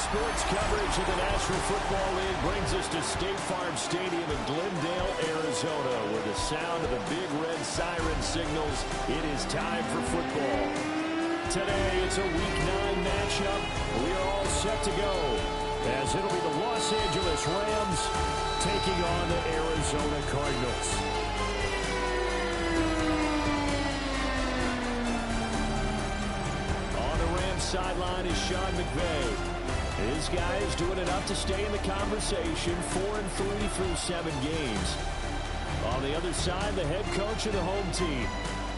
Sports coverage of the National Football League brings us to State Farm Stadium in Glendale, Arizona, where the sound of the big red siren signals it is time for football. Today, it's a Week 9 matchup. We are all set to go, as it'll be the Los Angeles Rams taking on the Arizona Cardinals. On the Rams sideline is Sean McVay. His guys doing enough to stay in the conversation, 4-3 through 7 games. On the other side, the head coach of the home team.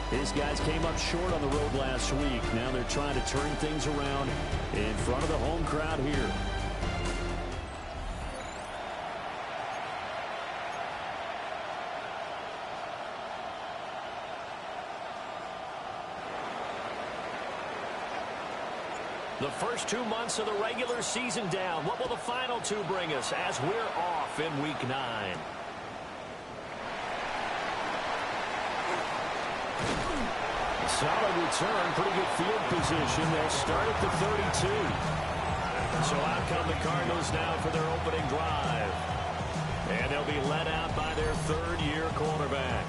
His guys came up short on the road last week. Now they're trying to turn things around in front of the home crowd here. The first 2 months of the regular season down. What will the final 2 bring us as we're off in Week 9? Solid return, pretty good field position. They'll start at the 32. So out come the Cardinals now for their opening drive. And they'll be led out by their third-year quarterback.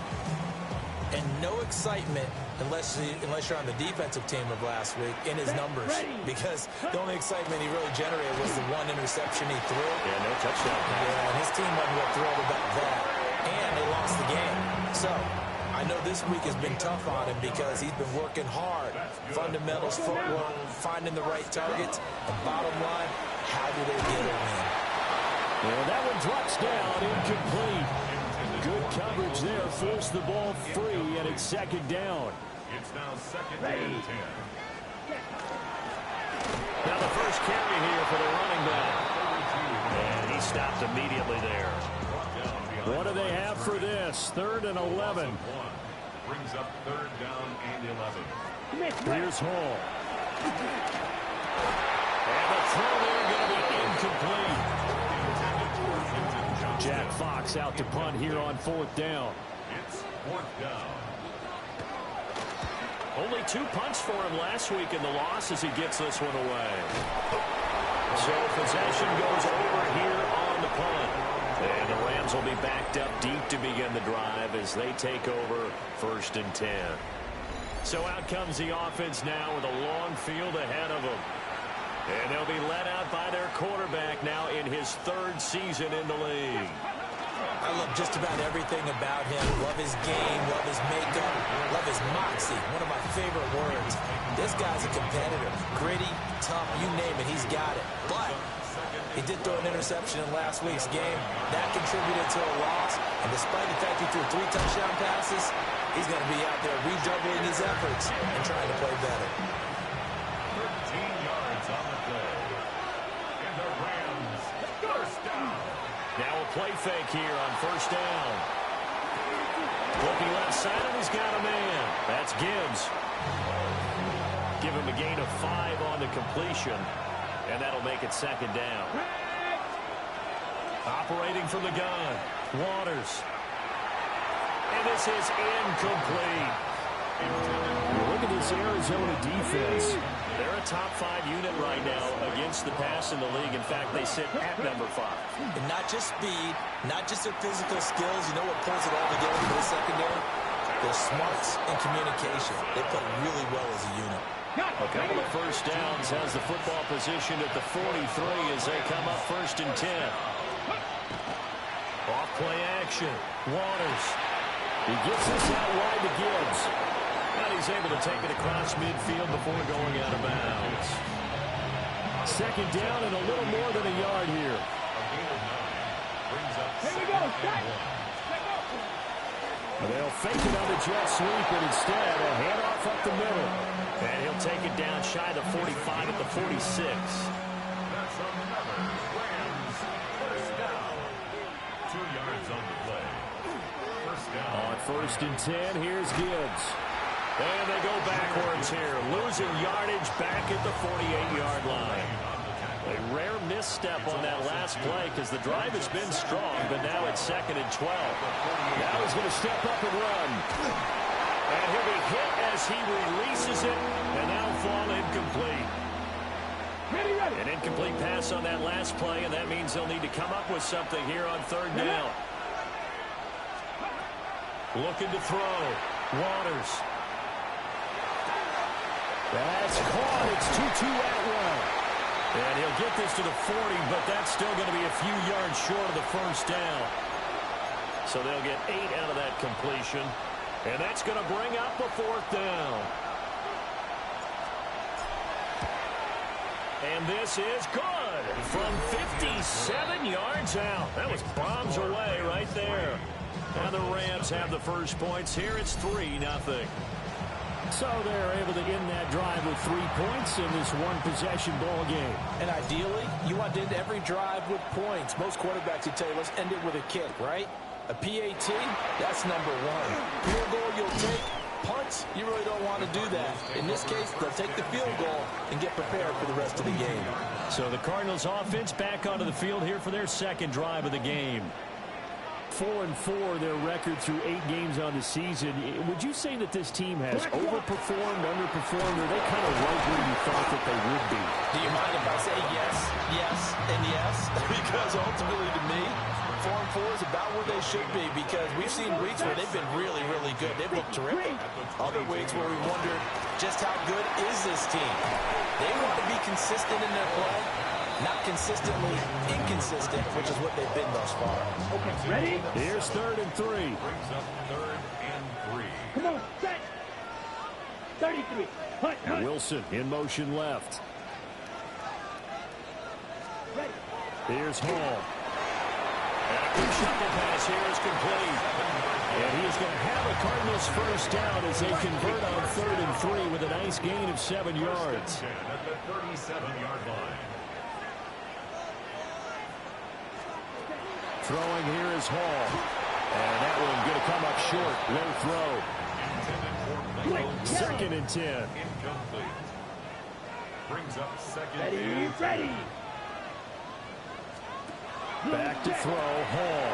And no excitement unless you're on the defensive team of last week in his numbers. Because the only excitement he really generated was the 1 interception he threw. Yeah, no touchdown pass. Yeah, and his team wasn't real thrilled about that. And they lost the game. So I know this week has been tough on him because he's been working hard. Fundamentals, footwork, finding the right targets. And bottom line, how do they get a win? And that one drops down, incomplete. Good coverage there, forced the ball free, and it's second down. It's now second and 10. Now the first carry here for the running back. And he stopped immediately there. What do they have for this? 3rd and 11. Brings up 3rd down and 11. Here's Hall. And the throw there going to be incomplete. Jack Fox out to punt here on 4th down. It's 4th down. Only 2 punts for him last week in the loss as he gets this one away. So possession goes over here on the punt. And the Rams will be backed up deep to begin the drive as they take over 1st and 10. So out comes the offense now with a long field ahead of them. And they'll be led out by their quarterback now in his 3rd season in the league. I love just about everything about him. Love his game, love his makeup, love his moxie. One of my favorite words. This guy's a competitor. Gritty, tough, you name it, he's got it. But he did throw an interception in last week's game. That contributed to a loss. And despite the fact he threw 3 touchdown passes, he's going to be out there redoubling his efforts and trying to play better. 13 yards on the play. And the Rams, first down. Now a play fake here on 1st down. Looking left side, and he's got a man. That's Gibbs. Give him a gain of 5 on the completion, and that'll make it 2nd down. Operating from the gun, Waters. And this is incomplete. Look at this Arizona defense. They're a top 5 unit right now against the pass in the league. In fact, they sit at number 5. And not just speed, not just their physical skills. You know what pulls it all together for the secondary? Their smarts and communication. They play really well as a unit. A couple of first downs has the football position at the 43 as they come up 1st and 10. Off play action. Waters. He gets this out wide to Gibbs. And he's able to take it across midfield before going out of bounds. 2nd down and a little more than a yard here. Here we go. They'll fake it on the jet sweep, and instead a handoff up the middle. And he'll take it down shy of the 45 at the 46. That's another Rams first down. 2 yards on the play. First down. On 1st and 10, here's Gibbs. And they go backwards here, losing yardage back at the 48-yard line. A rare misstep on that last play because the drive has been strong, but now it's 2nd and 12. Now he's going to step up and run. And he'll be hit as he releases it, and that'll fall incomplete. An incomplete pass on that last play, and that means they'll need to come up with something here on 3rd down. Looking to throw. Waters. That's caught. It's 2-2 Atwell. And he'll get this to the 40, but that's still going to be a few yards short of the 1st down. So they'll get 8 out of that completion. And that's going to bring up a 4th down. And this is good from 57 yards out. That was bombs away right there. And the Rams have the first points here. It's 3-0. So they're able to end that drive with 3 points in this one-possession ball game. And ideally, you want to end every drive with points. Most quarterbacks would tell you, let's end it with a kick, right? A PAT, that's number 1. Field goal you'll take. Punts, you really don't want to do that. In this case, they'll take the field goal and get prepared for the rest of the game. So the Cardinals offense back onto the field here for their 2nd drive of the game. 4-4, their record through 8 games on the season. Would you say that this team has overperformed, underperformed, or are they kind of right where you thought that they would be? Do you mind if I say yes, yes, and yes? Because ultimately to me, 4-4 is about where they should be, because we've seen weeks where they've been really, really good. They've looked terrific. Other weeks where we wondered just how good is this team. They want to be consistent in their play. Not consistently inconsistent, which is what they've been thus far. Okay, ready? Here's 3rd and 3. Brings up 3rd and 3. Come on, set. 33. Hunt. And Wilson in motion left. Ready. Here's Hall. And a quick shuffle pass here is complete. And he is going to have a Cardinals first down as they convert on 3rd and 3 with a nice gain of 7 yards. At the 37-yard line. Throwing here is Hall. And that one going to come up short. Low throw. 2nd and 10. Incomplete. Brings up 2nd Ready, and 10. ready. Back to throw, Hall.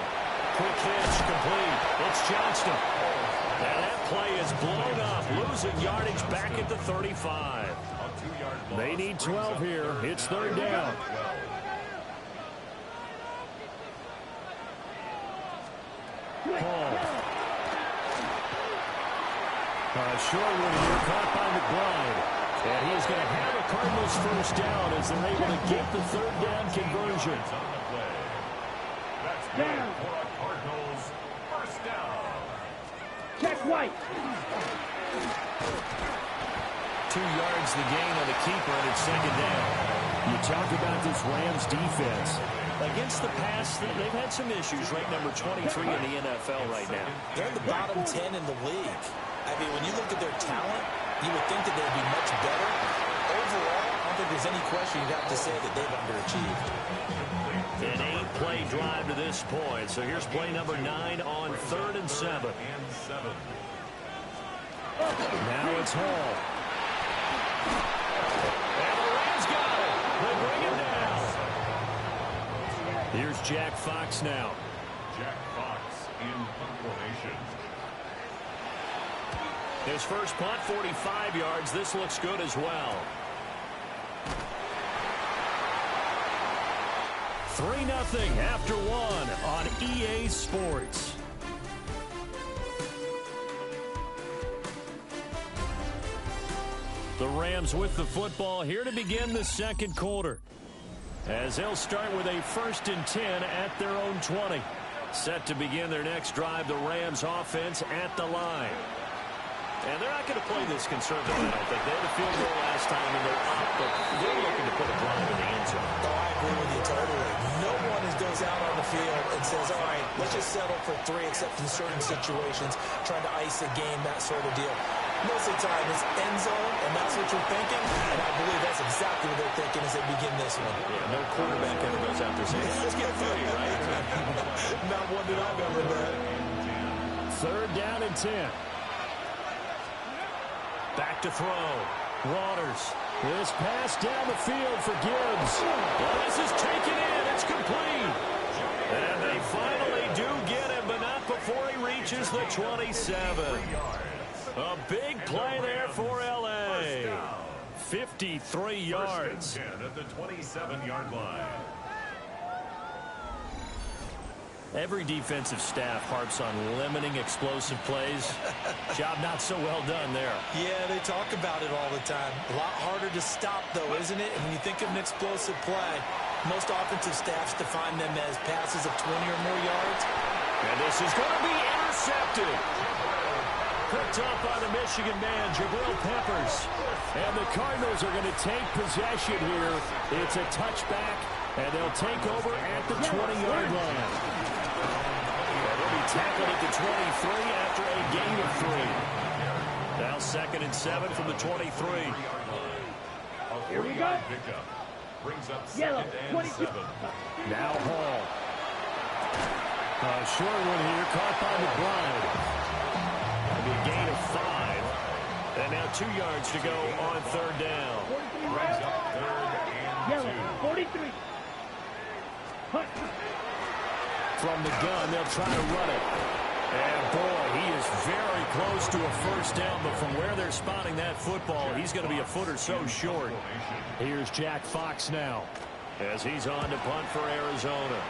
Quick hitch, complete. It's Johnston. And that play is blown up. Losing yardage back at the 35. They need 12 here. It's 3rd down. Hall. Short one here, caught by McBride. And he is going to have a Cardinals first down as they're able to get the 3rd down conversion. That's down for a Cardinals first down. Check White. 2 yards the gain on the keeper, and it's 2nd down. You talk about this Rams defense. Against the pass, they've had some issues. Ranked number 23 in the NFL right now. They're in the bottom 10 in the league. I mean, when you look at their talent, you would think that they'd be much better. Overall, I don't think there's any question you'd have to say that they've underachieved. An 8-play drive to this point. So here's play number 9 on 3rd and 7. Now it's Hall. And the Rams got it. They bring it down. Here's Jack Fox now. Jack Fox in punt formation. His first punt, 45 yards. This looks good as well. 3-0 after 1 on EA Sports. The Rams with the football here to begin the 2nd quarter. As they'll start with a 1st and 10 at their own 20. Set to begin their next drive, the Rams offense at the line. And they're not going to play this conservative, I don't think. They had a field goal last time, and they're up, but they're looking to put a drive in the end zone. Oh, I agree with you totally. No one goes out on the field and says, all right, let's just settle for 3, except in certain situations, trying to ice a game, that sort of deal. Most of the time, it's end zone, and that's what you're thinking, and I believe that's exactly what they're thinking as they begin this one. Yeah, no quarterback ever goes out there saying, let's get 3, right? Not one that I've ever met. 3rd down and 10. Back to throw. Waters. This pass down the field for Gibbs. Well, this is taken in. It's complete. And they finally do get him, but not before he reaches the 27. A big play there for L.A. 53 yards. 10 at the 27-yard line. Every defensive staff harps on limiting explosive plays. Job not so well done there. Yeah, they talk about it all the time. A lot harder to stop, though, isn't it? And when you think of an explosive play, most offensive staffs define them as passes of 20 or more yards. And this is going to be intercepted. Picked up by the Michigan man, Jabril Peppers. And the Cardinals are going to take possession here. It's a touchback, and they'll take over at the 20-yard line. And they'll be tackled at the 23 after a gain of 3. Now 2nd and 7 from the 23. Here we go. Pickup brings up 2nd and 7. Now Hall. A short one here, caught by McBride. It'll be a gain of 5. And now 2 yards to go on 3rd down. Brings up 3rd and 2. 43. From the gun, they'll try to run it. And boy, he is very close to a 1st down, but from where they're spotting that football, he's going to be a foot or so short. Here's Jack Fox now, as he's on to punt for Arizona.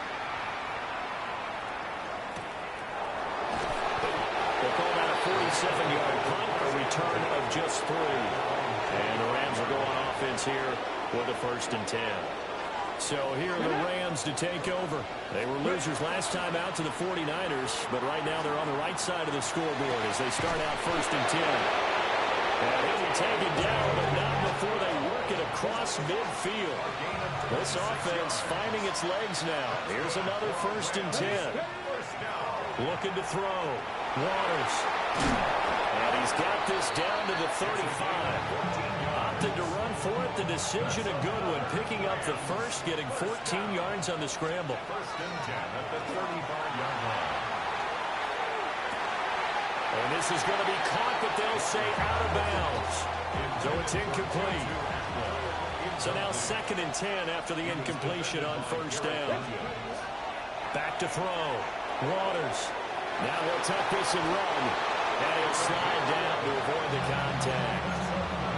They'll call that a 47-yard punt, a return of just 3. And the Rams will go on offense here with a 1st and 10. So here are the Rams to take over. They were losers last time out to the 49ers, but right now they're on the right side of the scoreboard as they start out 1st and 10. And he'll be taken down, but not before they work it across midfield. This offense finding its legs now. Here's another 1st and 10. Looking to throw. Waters. And he's got this down to the 35. Opted to run for it. The decision a good one. Picking up the 1st, getting 14 yards on the scramble. 1st and 10 at the 35-yard line. And this is going to be caught, but they'll say out of bounds. So it's incomplete. So now 2nd and 10 after the incompletion on 1st down. Back to throw. Waters. Now he'll tuck this and run. And he'll slide down to avoid the contact.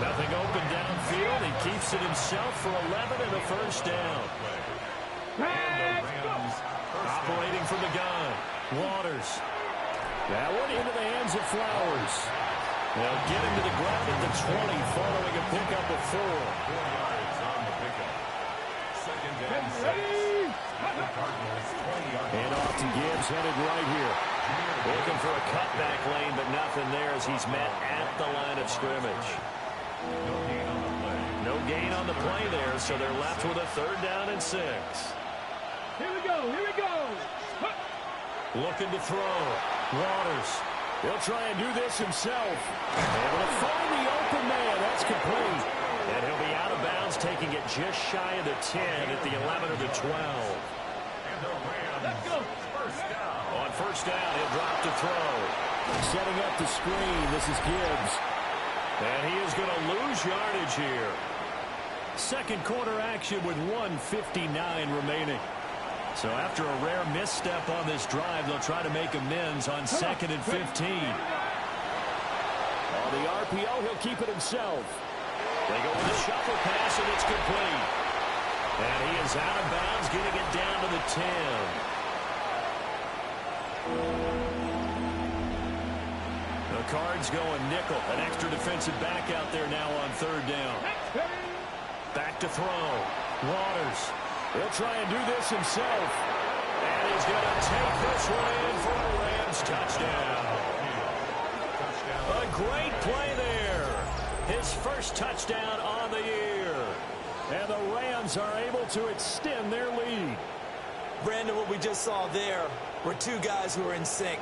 Nothing open downfield. He keeps it himself for 11 and a 1st down. Operating from the gun. Waters. That one into the hands of Flowers. They'll get him to the ground at the 20 following a pickup of 4. 4 yards on the pickup. 2nd and 6. The Cardinals 20-yard line. And off to Gibbs, headed right here. Looking for a cutback lane, but nothing there as he's met at the line of scrimmage. No gain on the play. No gain on the play there, so they're left with a 3rd down and 6. Here we go. Here we go. Looking to throw. Waters. He'll try and do this himself. Able to find the open man. That's complete. And he'll be out of bounds, taking it just shy of the 10 at the 11 or the 12. And the Rams. Let's go. 1st down. On 1st down, he'll drop to throw. Setting up the screen. This is Gibbs. And he is going to lose yardage here. 2nd quarter action with 1:59 remaining. So after a rare misstep on this drive, they'll try to make amends on 2nd and 15. On the RPO, he'll keep it himself. They go with a shuffle pass, and it's complete. And he is out of bounds, getting it down to the 10. The Cards going nickel. An extra defensive back out there now on 3rd down. Back to throw. Waters. He'll try and do this himself. And he's going to take this one in for a Rams touchdown. A great play there. His 1st touchdown on the year. And the Rams are able to extend their lead. Brandon, what we just saw there were 2 guys who are in sync.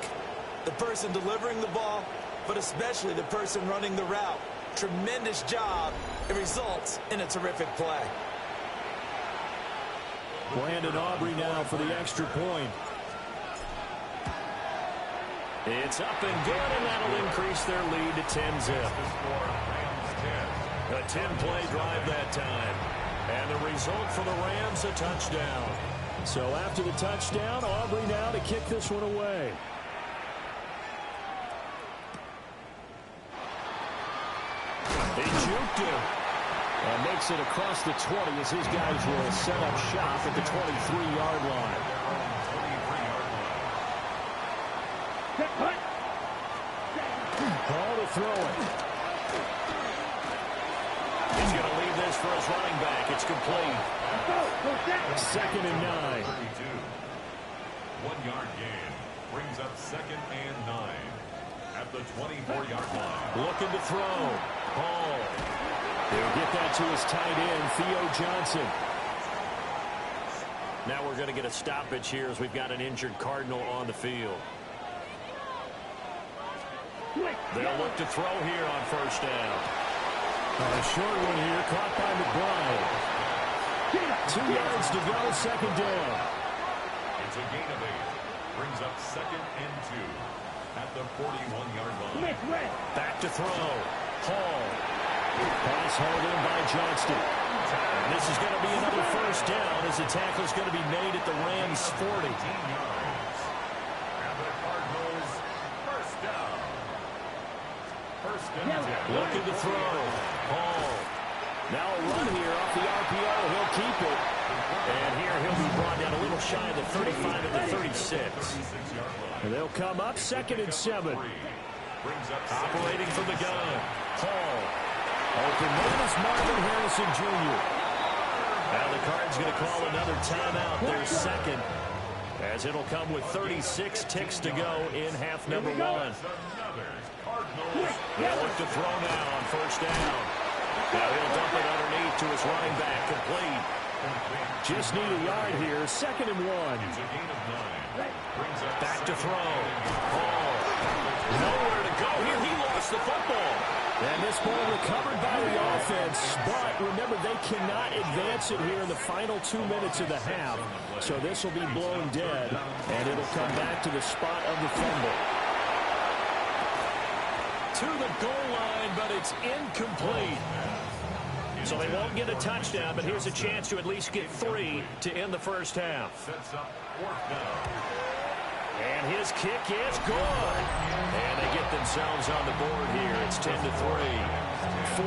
The person delivering the ball, but especially the person running the route. Tremendous job. It results in a terrific play. Brandon Aubrey now for the extra point. It's up and good, and that'll increase their lead to 10-zip. The score, Rams 10, A 10-play drive that time. And the result for the Rams, a touchdown. So after the touchdown, Aubrey now to kick this one away. They juked him. And makes it across the 20 as his guys will set up shop at the 23-yard line. Ball to throw it. He's going to leave this for his running back. It's complete. 2nd and 9. 1-yard gain brings up 2nd and 9 at the 24-yard line. Looking to throw. Ball. He'll get that to his tight end, Theo Johnson. Now we're going to get a stoppage here as we've got an injured Cardinal on the field. They'll look to throw here on 1st down. A short one here, caught by McBride. 2 yards to go, 2nd down. It's a gain of 8. Brings up 2nd and 2 at the 41-yard line. Back to throw. Hall. Pass held in by Johnston. And this is going to be another 1st down as the tackle is going to be made at the Rams' 40. 18 yards. And the Cardinals, 1st down. 1st and 10. Looking to throw. Hall. Now a run here off the RPO. He'll keep it. And here he'll be brought down a little shy of the 35 at the 36. And they'll come up 2nd and 7. Operating from the gun. Hall. Open man is Marvin Harrison Jr. Now the Cards going to call another timeout. Their 2nd. As it'll come with 36 ticks to go in half number 1. They'll look to throw now on 1st down. Now he'll dump it underneath to his running back. Complete. Just need a yard here. 2nd and 1. Back to throw. Hall. Nowhere to go here. He lost the football. And this ball recovered by the offense. But remember, they cannot advance it here in the final 2 minutes of the half. So this will be blown dead. And it'll come back to the spot of the fumble. To the goal line, but it's incomplete. So they won't get a touchdown, but here's a chance to at least get 3 to end the 1st half. Sets up 4th down. And his kick is good. And they get themselves on the board here. It's 10 to 3.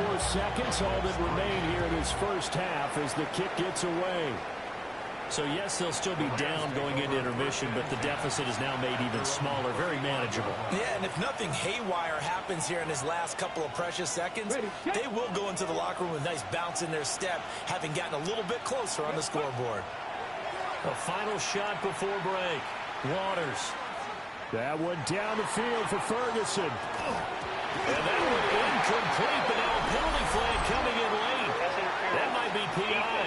4 seconds, all that remain here in this 1st half as the kick gets away. So, yes, they'll still be down going into intermission, but the deficit is now made even smaller, very manageable. Yeah, and if nothing haywire happens here in his last couple of precious seconds, they will go into the locker room with a nice bounce in their step, having gotten a little bit closer on the scoreboard. A final shot before break. Waters. That one down the field for Ferguson. And that one incomplete, but now a penalty flag coming in late. That might be PI.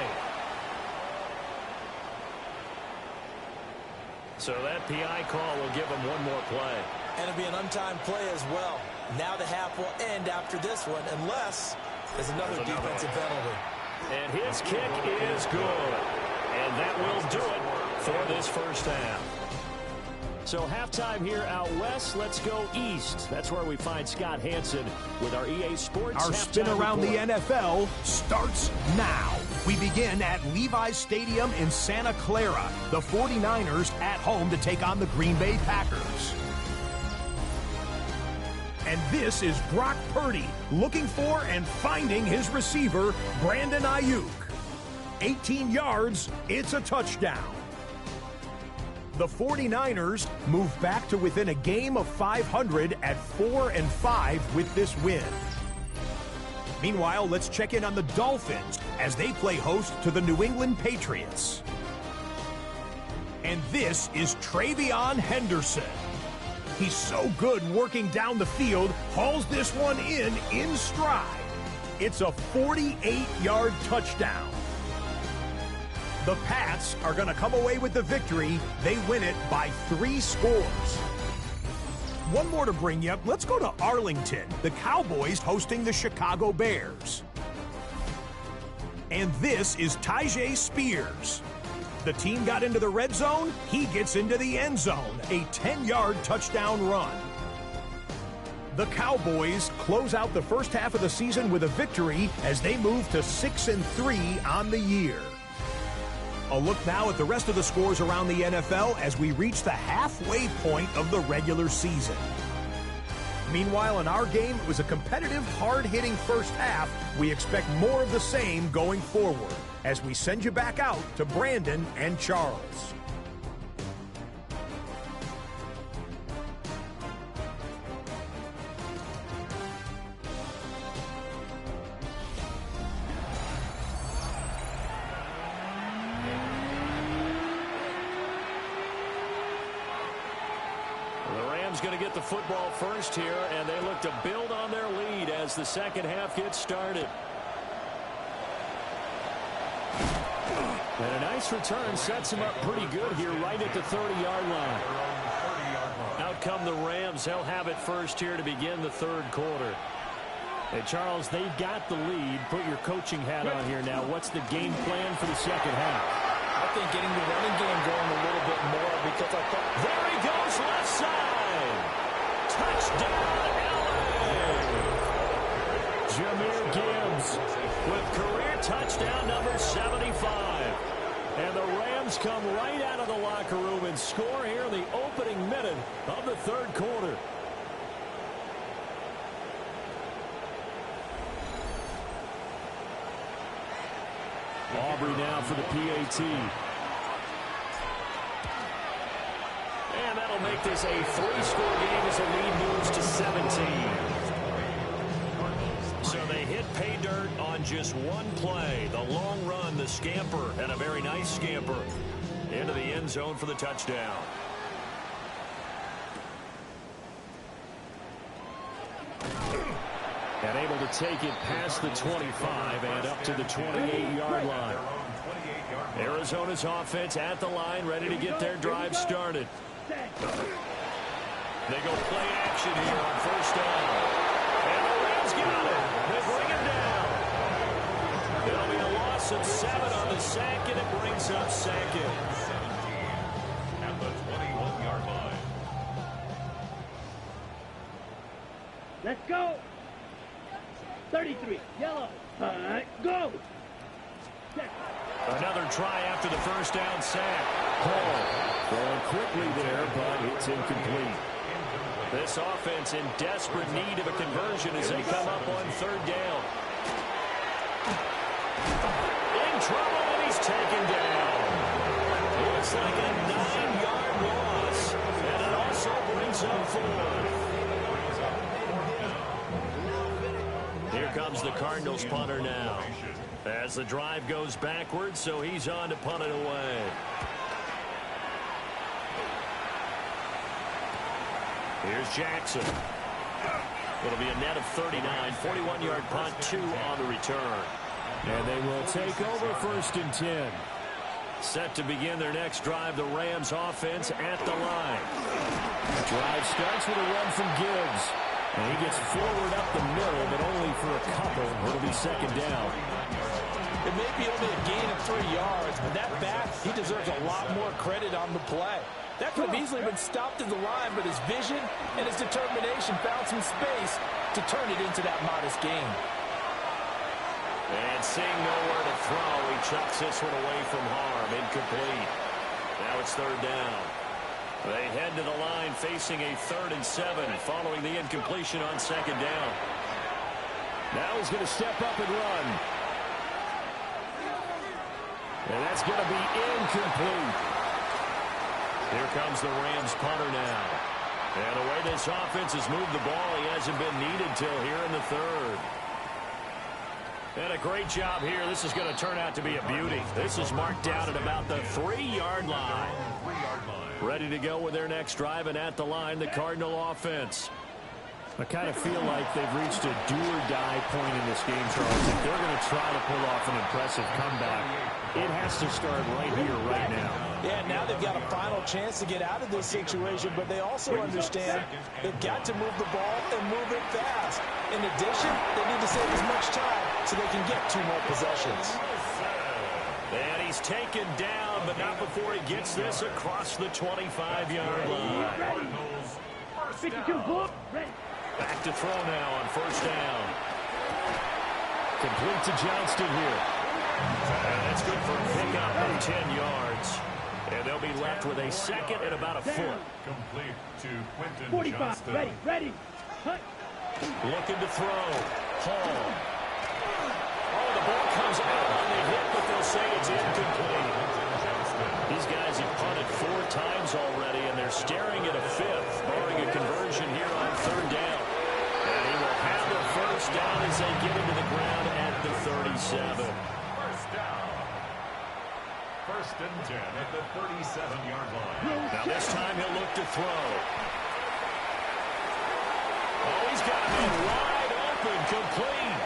So that PI call will give him one more play. And it'll be an untimed play as well. Now the half will end after this one, unless there's another defensive penalty. And his kick is good. And that will do it for this 1st half. So halftime here out west. Let's go east. That's where we find Scott Hansen with our EA Sports Our spin around report. the NFL starts now. We begin at Levi's Stadium in Santa Clara. The 49ers at home to take on the Green Bay Packers. And this is Brock Purdy looking for and finding his receiver, Brandon Ayuk. 18 yards, it's a touchdown. The 49ers move back to within a game of 500 at 4-5 with this win. Meanwhile, let's check in on the Dolphins as they play host to the New England Patriots. And this is Travion Henderson. He's so good working down the field, hauls this one in stride. It's a 48-yard touchdown. The Pats are going to come away with the victory. They win it by 3 scores. One more to bring you up. Let's go to Arlington. The Cowboys hosting the Chicago Bears. And this is Tyjae Spears. The team got into the red zone. He gets into the end zone. A 10-yard touchdown run. The Cowboys close out the first half of the season with a victory as they move to 6-3 on the year. A look now at the rest of the scores around the NFL as we reach the halfway point of the regular season. Meanwhile, in our game, it was a competitive, hard-hitting first half. We expect more of the same going forward as we send you back out to Brandon and Charles. Going to get the football first here, and they look to build on their lead as the second half gets started. And a nice return sets him up pretty good here right at the 30-yard line. Out come the Rams. They'll have it first here to begin the third quarter. Hey, Charles, they've got the lead. Put your coaching hat on here now. What's the game plan for the second half? I think getting the running game going a little bit more because I thought... There he goes, left side. Touchdown, LA! Jahmyr Gibbs with career touchdown number 75. And the Rams come right out of the locker room and score here in the opening minute of the third quarter. Aubrey now for the PAT. And that'll make this a 3-score game as the lead moves to 17. So they hit pay dirt on just one play. The long run, the scamper, and a very nice scamper into the end zone for the touchdown. And able to take it past the 25 and up to the 28-yard line. Arizona's offense at the line, ready to get their drive started. They go play action here on first down. And the Rams got it. They bring him down. It'll be a loss of 7 on the sack, and it brings up second. At the 21-yard line. Let's go. 33, yellow. All right, go. Another try after the first down sack. Hall going quickly there, but it's incomplete. This offense in desperate need of a conversion as they come up on third down. In trouble, and he's taken down. Looks like a 9-yard loss, and it also brings up 4. Here comes the Cardinals punter now. As the drive goes backwards, so he's on to punt it away. Here's Jackson. It'll be a net of 39. 41-yard punt, 2 on the return. And they will take over first and 10. Set to begin their next drive, the Rams offense at the line. Drive starts with a run from Gibbs. And he gets forward up the middle, but only for a couple. It'll be second down. It may be only a gain of 3 yards, but that back, he deserves a lot more credit on the play. That could have easily been stopped at the line, but his vision and his determination found some space to turn it into that modest gain. And seeing nowhere to throw, he chucks this one away from harm. Incomplete. Now it's third down. They head to the line facing a 3rd and 7 following the incompletion on second down. Now he's going to step up and run. And that's going to be incomplete. Here comes the Rams punter now. And the way this offense has moved the ball, he hasn't been needed till here in the third. And a great job here. This is going to turn out to be a beauty. This is marked down at about the 3-yard line. Ready to go with their next drive, and at the line, the Cardinal offense. I kind of feel like they've reached a do-or-die point in this game, Charles. If they're going to try to pull off an impressive comeback, it has to start right here, right now. Yeah, now they've got a final chance to get out of this situation, but they also understand they've got to move the ball and move it fast. In addition, they need to save as much time so they can get 2 more possessions. And he's taken down, but not before he gets this across the 25-yard line. 52, ready. Back to throw now on first down. Complete to Johnston here. And that's good for a pickup of 10 yards. And they'll be left with a second and about a foot. Complete to Quentin 45, Johnston. ready. Hut. Looking to throw. Hall. Oh, the ball comes out on the hit, but they'll say it's incomplete. These guys have punted 4 times already, and they're staring at a 5th, barring a conversion here on third down. And he will have the first down as they get into the ground at the 37. First down. First and 10 at the 37-yard line. Now this time he'll look to throw. Oh, he's got a man wide open, complete.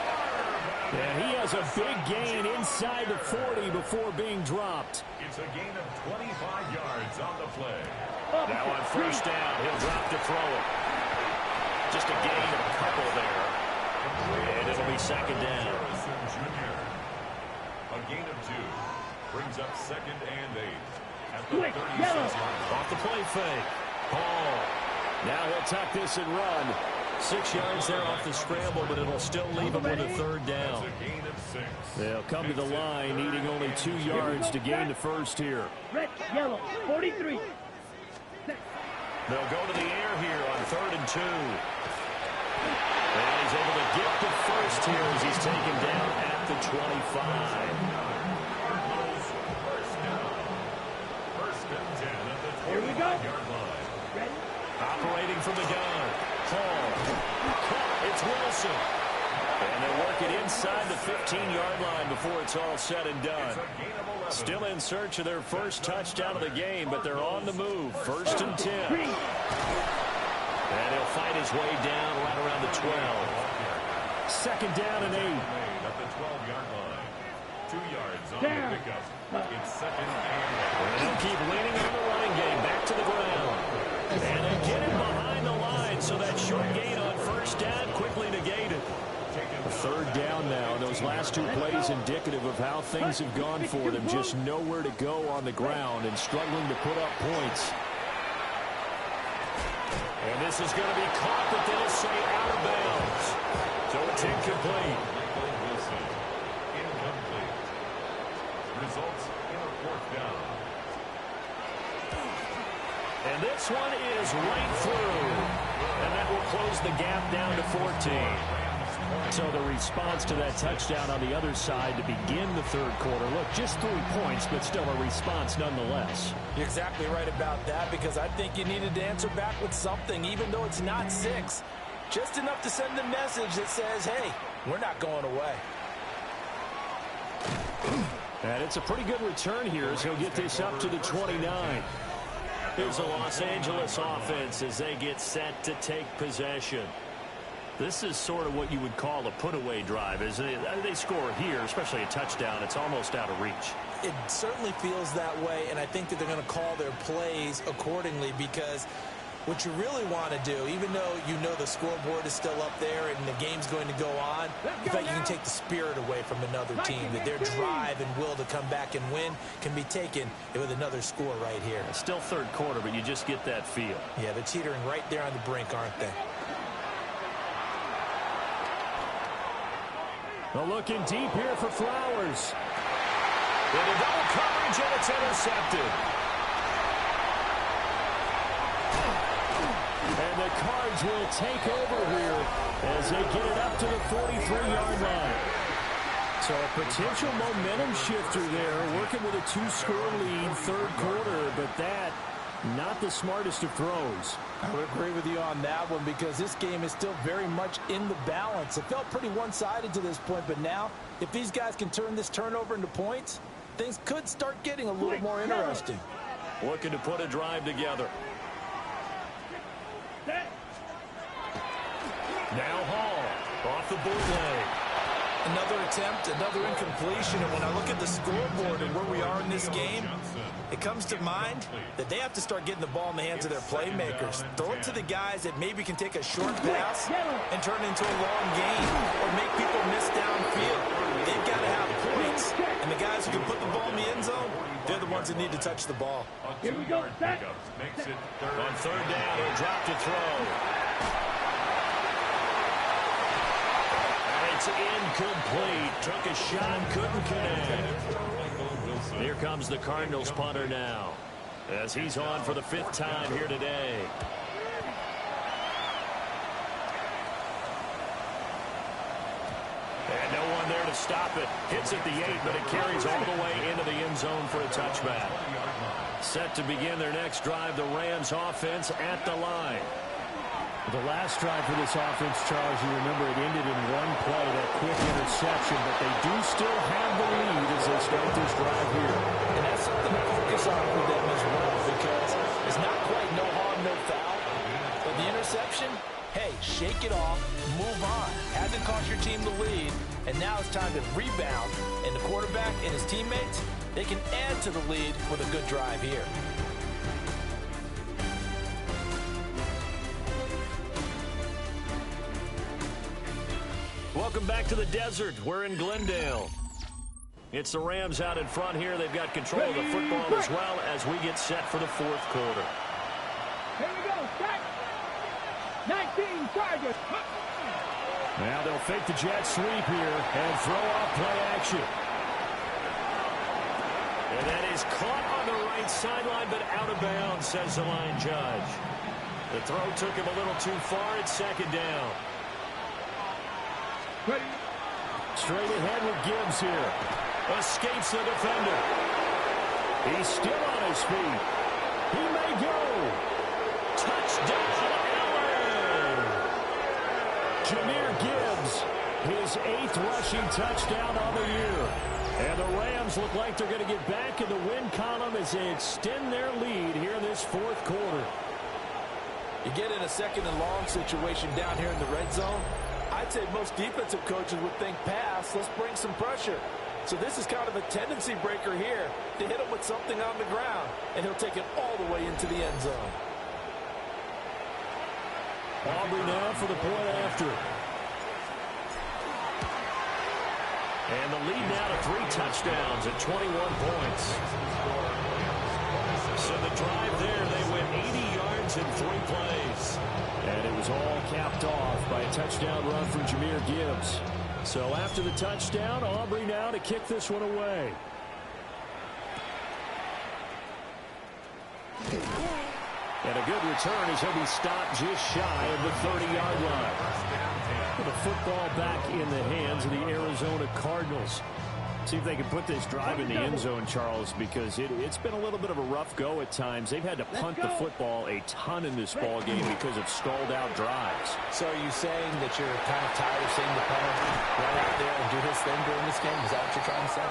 And he has a big gain inside the 40 before being dropped. It's a gain of 25 yards on the play. Now on first down, he'll drop to throw it. Just a gain of a couple there. And it'll be second down. Harrison Jr. A gain of 2. Brings up second and 8. At the 36-yard line. Off the play fake. Hall. Now he'll tuck this and run. 6 yards there off the scramble, but it'll still leave him with a third down. That's a gain of 6. They'll come to the line, needing only 2 yards to gain the first here. Red, yellow, 43. They'll go to the air here on 3rd and 2. And he's able to get the first here as he's taken down at the 25. Here we go. Ready? Operating from the gun. Hall. It's Wilson. And they'll work it inside the 15-yard line before it's all said and done. Still in search of their first touchdown of the game, but they're on the move. 1st and 10. And he'll fight his way down right around the 12. 2nd down and 8. At the 12-yard line. 2 yards on the pickup. It's 2nd and 8. And they'll keep leaning on the running game back to the ground. And they get him behind the line, so that short gain on first down quickly negated. 3rd down now. Those last 2 plays indicative of how things have gone for them. Just nowhere to go on the ground and struggling to put up points. And this is going to be caught, but they'll say out of bounds. So it's incomplete. Wilson. Incomplete. Results in a 4th down. And this one is right through. And that will close the gap down to 14. So the response to that touchdown on the other side to begin the 3rd quarter. Look, just 3 points, but still a response nonetheless. You're exactly right about that, because I think you needed to answer back with something, even though it's not 6. Just enough to send a message that says, hey, we're not going away. And it's a pretty good return here as he'll get this up to the 29. Here's the Los Angeles offense as they get set to take possession. This is sort of what you would call a put-away drive. As they score here, especially a touchdown, it's almost out of reach. It certainly feels that way, and I think that they're going to call their plays accordingly, because what you really want to do, even though you know the scoreboard is still up there and the game's going to go on, in fact, you can take the spirit away from another team, that their drive and will to come back and win can be taken with another score right here. It's still 3rd quarter, but you just get that feel. Yeah, they're teetering right there on the brink, aren't they? Well, looking deep here for Flowers. With a double coverage, and it's intercepted. And the Cards will take over here as they get it up to the 43-yard line. So a potential momentum shifter there, working with a 2-score lead, 3rd quarter, but that not the smartest of throws. I would agree with you on that one, because this game is still very much in the balance. It felt pretty one-sided to this point, but now, if these guys can turn this turnover into points, things could start getting a little more interesting. Looking to put a drive together. Now Hall off the bootleg. Another attempt, another incompletion, and when I look at the scoreboard and where we are in this game, it comes to mind that they have to start getting the ball in the hands of their playmakers. Throw it to the guys that maybe can take a short pass and turn it into a long gain, or make people miss downfield. They've got to have points, and the guys who can put the ball in the end zone, they're the ones that need to touch the ball. Here we go. Makes it 3rd. On 3rd down, he'll drop to throw. it's incomplete. Took a shot, couldn't connect. Here comes the Cardinals punter now, as he's on for the 5th time here today. And no one there to stop it. Hits at the 8, but it carries all the way into the end zone for a touchback. Set to begin their next drive, the Rams offense at the line. The last drive for this offense, Charles, you remember it ended in one play, that quick interception, but they do still have the lead as they start this drive here. And that's something to focus on for them as well, because it's not quite no harm, no foul. But the interception, hey, shake it off, move on. Hasn't cost your team the lead, and now it's time to rebound. And the quarterback and his teammates, they can add to the lead with a good drive here. Welcome back to the desert. We're in Glendale. It's the Rams out in front here. They've got control of the football as well as we get set for the 4th quarter. Here we go. Start. 19 Chargers. Now they'll fake the jet sweep here and throw off play action. And that is caught on the right sideline, but out of bounds, says the line judge. The throw took him a little too far. It's 2nd down. Straight ahead with Gibbs here. Escapes the defender. He's still on his feet. He may go. Touchdown, Allen! Jahmyr Gibbs, his 8th rushing touchdown on the year. And the Rams look like they're going to get back in the win column as they extend their lead here in this 4th quarter. You get in a 2nd and long situation down here in the red zone. I'd say most defensive coaches would think pass, let's bring some pressure. So this is kind of a tendency breaker here to hit him with something on the ground, and he'll take it all the way into the end zone. Aubrey now for the point after. And the lead now to 3 touchdowns at 21 points. So the drive there, they went 80 yards in 3 plays. And it was all capped off by a touchdown run from Jahmyr Gibbs. So after the touchdown, Aubrey now to kick this one away. And a good return as he'll be stopped just shy of the 30-yard line. The football back in the hands of the Arizona Cardinals. See if they can put this drive in the end zone, Charles, because it's been a little bit of a rough go at times. They've had to punt the football a ton in this ball game because of stalled-out drives. So are you saying that you're kind of tired of seeing the punter run out there and do his thing during this game? Is that what you're trying to say?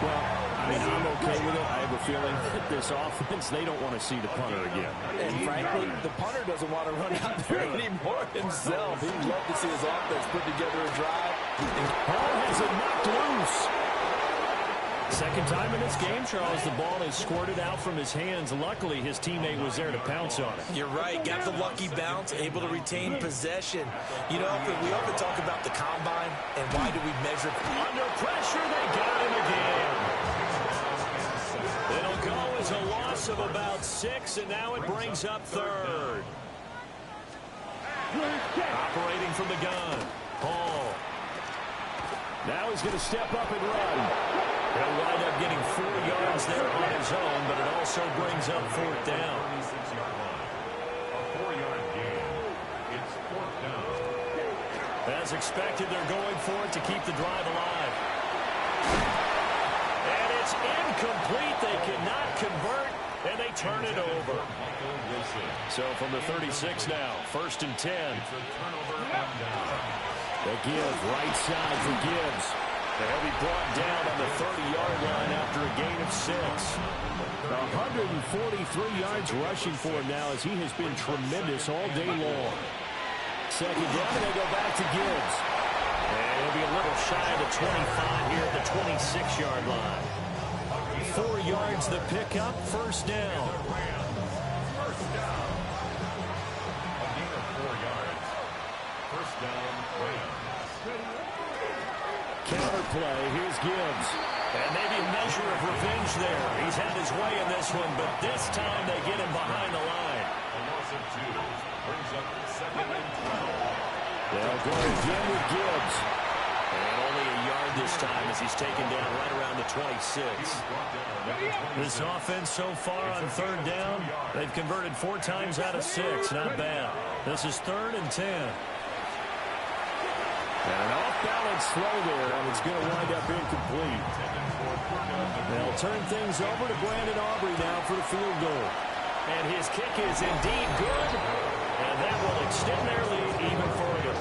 Well, I mean, I'm okay with it. I have a feeling that this offense, they don't want to see the punter again. And frankly, the punter doesn't want to run out there anymore himself. He'd love to see his offense put together a drive. Hall has it knocked loose. Second time in this game, Charles, the ball is squirted out from his hands. Luckily, his teammate was there to pounce on it. You're right. Got the lucky bounce, able to retain possession. You know, we often talk about the combine and why do we measure. Under pressure, they got him again. It'll go as a loss of about 6, and now it brings up 3rd. Operating from the gun, Hall. Now he's going to step up and run. He'll wind up getting 4 yards there on his own, but it also brings up 4th down. 36-yard line. A 4-yard gain. It's 4th down. As expected, they're going for it to keep the drive alive. And it's incomplete. They cannot convert, and they turn it over. So from the 36 now, 1st and 10. It's a turnover on down. The give, right side for Gibbs. And he'll be brought down on the 30-yard line after a gain of 6. 143 yards rushing for him now as he has been tremendous all day long. 2nd down, and they go back to Gibbs. And he'll be a little shy of the 25 here at the 26-yard line. 4 yards the pickup, 1st down. First down. A gain of 4 yards. First down, Rams. Counter play, here's Gibbs. And maybe a measure of revenge there. He's had his way in this one, but this time they get him behind the line. A loss of 2 brings up 2nd and 12. They'll go again with Gibbs. good this time as he's taken down right around the 26. This offense so far on third down, they've converted 4 times out of 6. Not bad. This is 3rd and 10. And an off-balance throw there, and it's going to wind up incomplete. They'll turn things over to Brandon Aubrey now for the field goal. And his kick is indeed good, and that will extend their lead even further.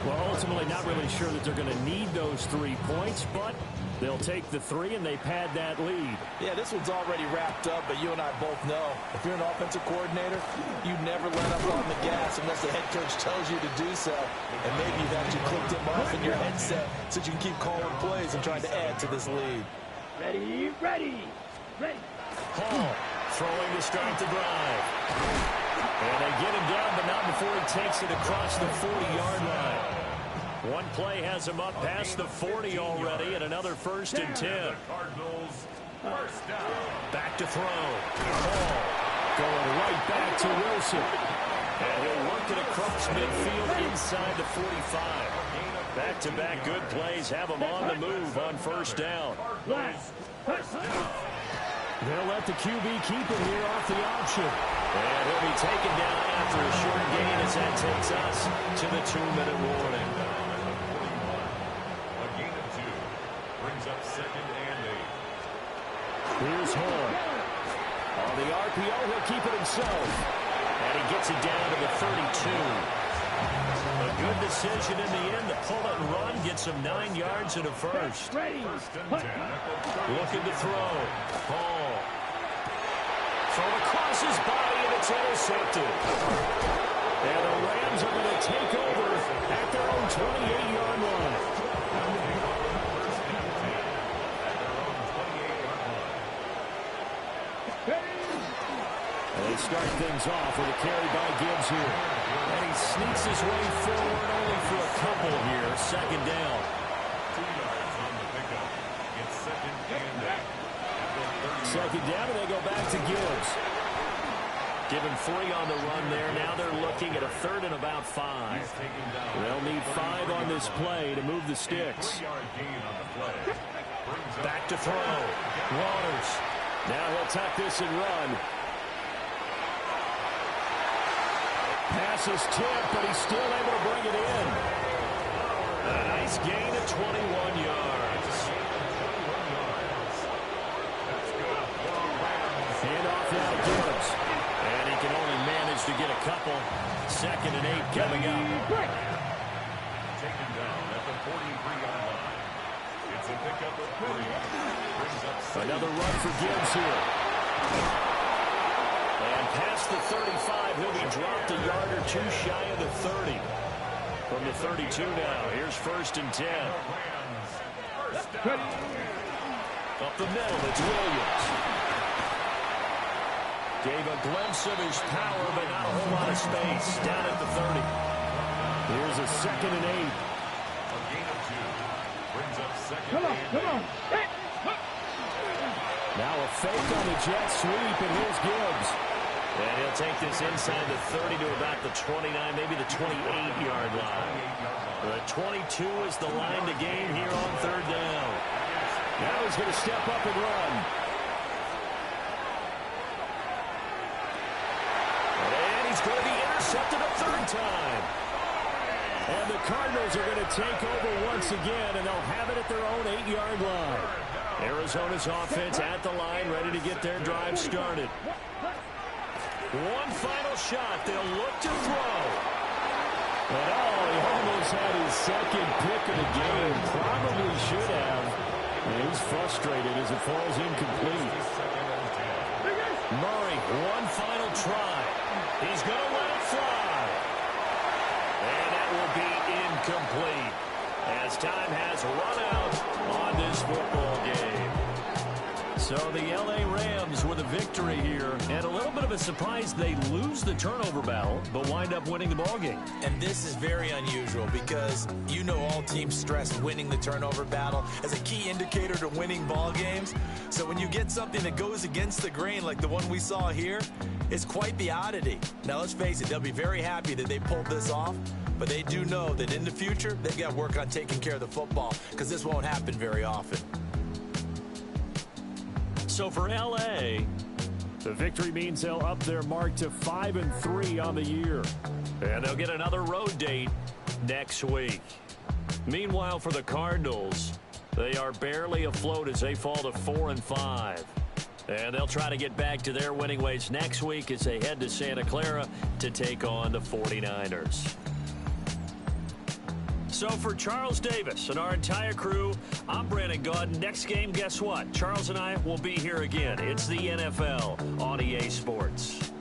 Well, ultimately not really sure that they're going to need those 3 points, but they'll take the 3 and they pad that lead. Yeah, this one's already wrapped up, but you and I both know if you're an offensive coordinator, you never let up on the gas unless the head coach tells you to do so. And maybe you've actually clicked him off in your headset so you can keep calling plays and trying to add to this lead. Ready, ready, ready. Hall throwing to start the drive. And they get him down, but not before he takes it across the 40-yard line. One play has him up past the 40 already, and another 1st and 10. Cardinals, first down. Back to throw. Hall going right back to Wilson. And he'll work it across midfield inside the 45. Back-to-back good plays have him on the move on 1st down. They'll let the QB keep him here off the option. And he'll be taken down after a short gain as that takes us to the 2-minute warning. A gain of 2 brings up 2nd and 8. Here's Hall. On the RPO, he'll keep it himself. And he gets it down to the 32. A good decision in the end. The pull it and run gets him 9 yards and a first. Ready. Looking to throw. Hall. Throw across his body, and it's intercepted. And the Rams are going to take over at their own 28-yard line. And they start things off with a carry by Gibbs here. And he sneaks his way forward only for a couple here. 2nd down. 2 yards on the pickup. It's 2nd and 8. 2nd down, and they go back to Gibbs. Given 3 on the run there. Now they're looking at a 3rd and about 5. They'll need 5 on this play to move the sticks. 3-yard gain on the play. Back to throw. Waters. Now he'll tuck this and run. Pass is tipped, but he's still able to bring it in. A nice gain of 21 yards. Hand off now to Gibbs. And he can only manage to get a couple. 2nd and 8 coming up. Taken down at the 43-yard line. It's a pickup of 3. Brings up Another run for Gibbs here. And past the 35, he'll be dropped a yard or 2 shy of the 30. From the 32 now, here's 1st and 10. Up the middle, it's Williams. Gave a glimpse of his power, but not a whole lot of space. Down at the 30. Here's a 2nd and 8. A gain of 2. Brings up 2nd Come on, and come on. 8. Now a fake on the jet sweep, and here's Gibbs. And he'll take this inside the 30 to about the 29, maybe the 28-yard line. The 22 is the line to gain here on 3rd down. Now he's going to step up and run. And he's going to be intercepted a 3rd time. And the Cardinals are going to take over once again, and they'll have it at their own 8-yard line. Arizona's offense at the line, ready to get their drive started. One final shot. They'll look to throw. But he almost had his 2nd pick of the game. Probably should have. And he's frustrated as it falls incomplete. Murray, one final try. He's going to let it fly. And that will be incomplete as time has run out on this football game. So the L.A. Rams with a victory here, and a little bit of a surprise they lose the turnover battle, but wind up winning the ball game. And this is very unusual because you know all teams stress winning the turnover battle as a key indicator to winning ball games. So when you get something that goes against the grain like the one we saw here, it's quite the oddity. Now let's face it, they'll be very happy that they pulled this off. But they do know that in the future, they've got to work on taking care of the football because this won't happen very often. So for L.A., the victory means they'll up their mark to 5-3 on the year. And they'll get another road date next week. Meanwhile, for the Cardinals, they are barely afloat as they fall to 4-5. And they'll try to get back to their winning ways next week as they head to Santa Clara to take on the 49ers. So for Charles Davis and our entire crew, I'm Brandon Gaudin. Next game, guess what? Charles and I will be here again. It's the NFL on EA Sports.